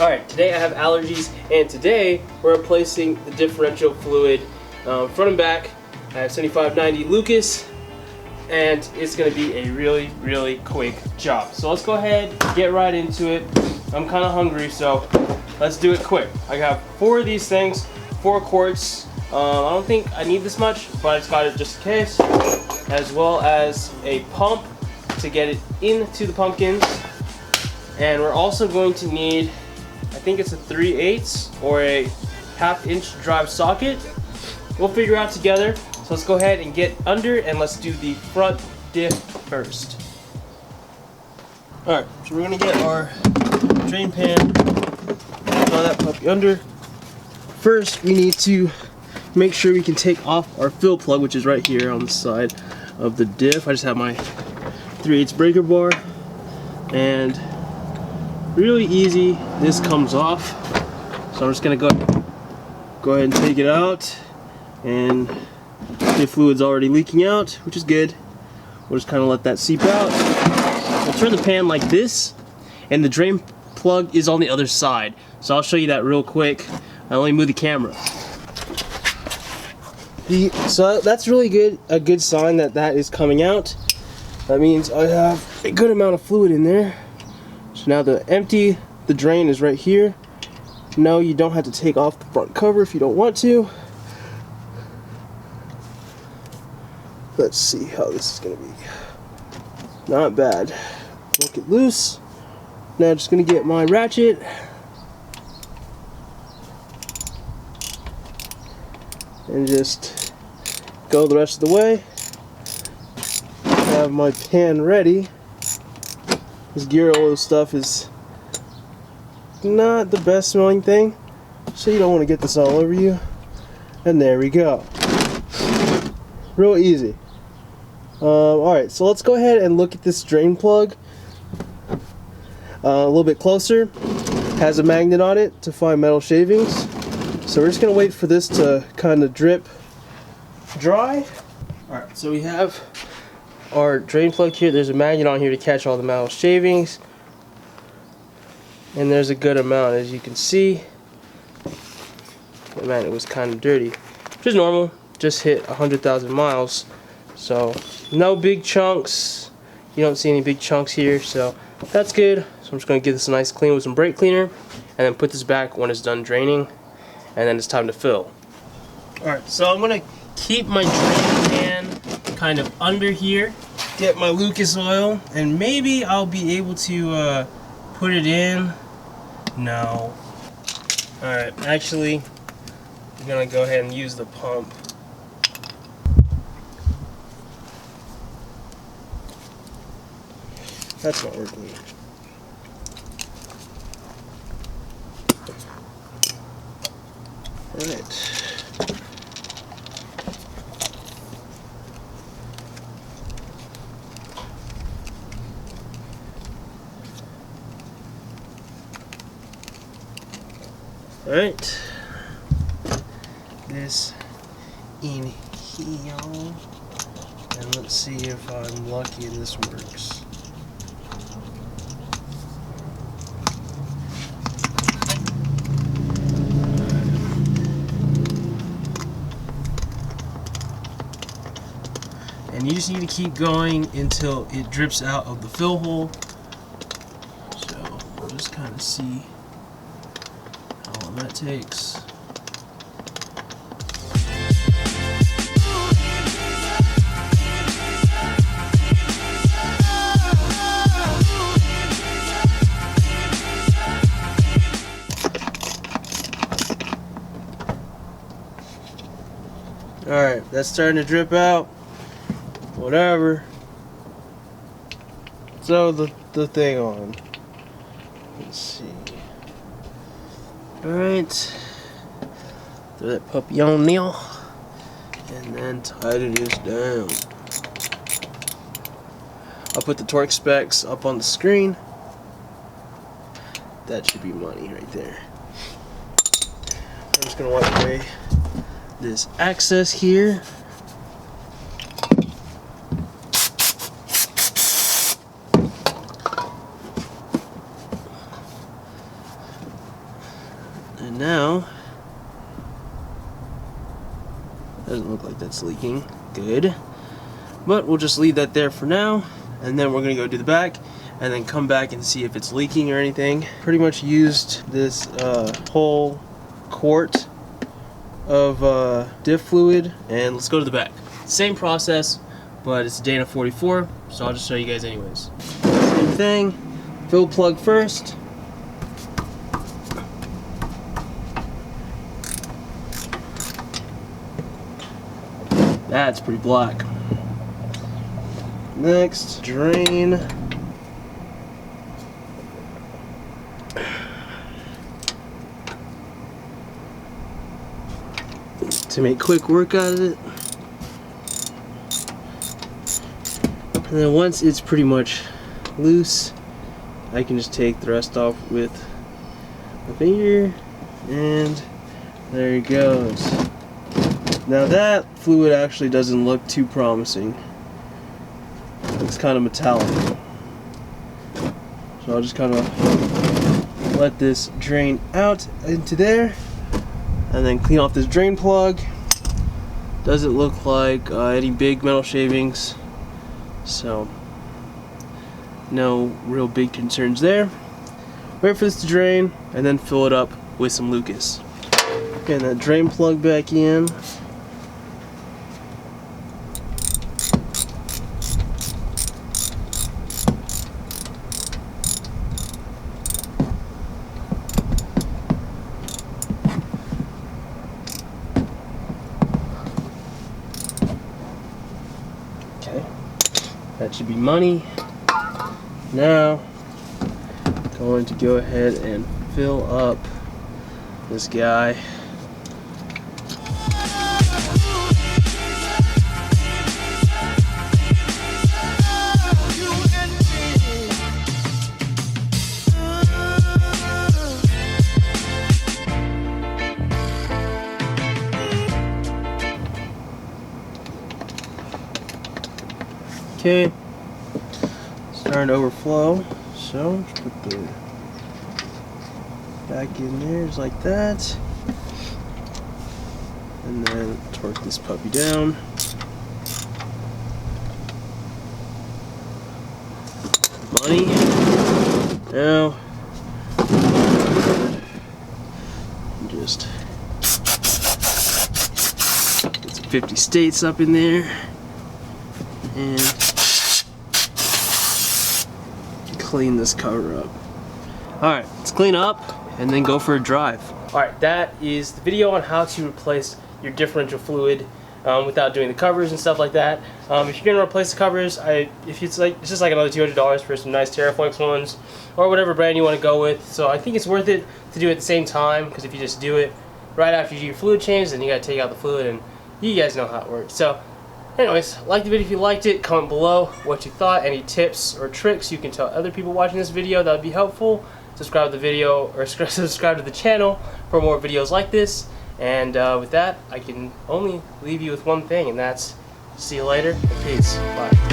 Alright, today I have allergies, and today we're replacing the differential fluid front and back. I have 75W-90 Lucas, and it's going to be a really quick job. So let's go ahead and get right into it. I'm kind of hungry, so let's do it quick. I have 4 of these things, 4 quarts. I don't think I need this much, but I just got it just in case, as well as a pump to get it into the pumpkins. And we're also going to need, I think it's a 3/8 or a 1/2 inch drive socket. We'll figure out together. So let's go ahead and get under, and let's do the front diff first. Alright, so we're going to get our drain pan, throw that puppy under. First, we need to make sure we can take off our fill plug, which is right here on the side of the diff. I just have my 3/8 breaker bar, and really easy, this comes off. So I'm just going to go ahead and take it out, and the fluid's already leaking out, which is good. We'll just kind of let that seep out. We'll turn the pan like this, and the drain plug is on the other side. So I'll show you that real quick. I only move the camera. So that's really good, a good sign that that is coming out. That means I have a good amount of fluid in there. So now the drain is right here. No, you don't have to take off the front cover if you don't want to. Let's see how this is going to be. Not bad. Work it loose. Now I'm just going to get my ratchet. And just go the rest of the way. Have my pan ready. This gear oil stuff is not the best smelling thing, so you don't want to get this all over you. And there we go. Real easy. Alright, so let's go ahead and look at this drain plug a little bit closer. Has a magnet on it to find metal shavings. So we're just going to wait for this to kind of drip dry. Alright, so we have our drain plug here. There's a magnet on here to catch all the metal shavings. And there's a good amount, as you can see. The magnet was kind of dirty, which is normal. Just hit 100,000 miles. So no big chunks. You don't see any big chunks here, so that's good. So I'm just going to give this a nice clean with some brake cleaner, and then put this back when it's done draining, and then it's time to fill. Alright, so I'm going to keep my drain pan kind of under here, get my Lucas oil, and maybe I'll be able to put it in. No. Alright, actually I'm going to go ahead and use the pump. That's not working. Alright. Alright. This in here. And let's see if I'm lucky and this works. And you just need to keep going until it drips out of the fill hole. So we'll just kind of see how long that takes. Alright, that's starting to drip out. Whatever. Throw the thing on. Let's see. Alright. Throw that puppy on now. And then tighten this down. I'll put the torque specs up on the screen. That should be money right there. I'm just going to wipe away this excess here. And now, doesn't look like that's leaking. Good. But we'll just leave that there for now, and then we're gonna go do the back and then come back and see if it's leaking or anything. Pretty much used this whole quart of diff fluid, and let's go to the back. Same process, but it's Dana 44, so I'll just show you guys anyways. Same thing, fill plug first. That's pretty black. Next, drain. To make quick work out of it. And then once it's pretty much loose, I can just take the rest off with a finger, and there it goes. Now that fluid actually doesn't look too promising. It's kind of metallic. So I'll just kind of let this drain out into there, and then clean off this drain plug. Doesn't look like any big metal shavings, so no real big concerns there. Wait for this to drain, and then fill it up with some Lucas. Getting that drain plug back in. Okay, that should be money. Now, going to go ahead and fill up this guy. Okay, starting to overflow, so just put the back in there just like that, and then torque this puppy down. Money. Now, just get some 50 States up in there, and clean this cover up. Alright, let's clean up and then go for a drive. Alright, that is the video on how to replace your differential fluid without doing the covers and stuff like that. If you're gonna replace the covers, it's just like another $200 for some nice TerraFlex ones, or whatever brand you want to go with. So I think it's worth it to do it at the same time, because if you just do it right after you do your fluid change, then you gotta take out the fluid, and you guys know how it works. So anyways, like the video if you liked it, comment below what you thought, any tips or tricks you can tell other people watching this video that would be helpful. Subscribe to the video, or subscribe to the channel for more videos like this. And with that, I can only leave you with one thing, and that's see you later. Peace. Bye.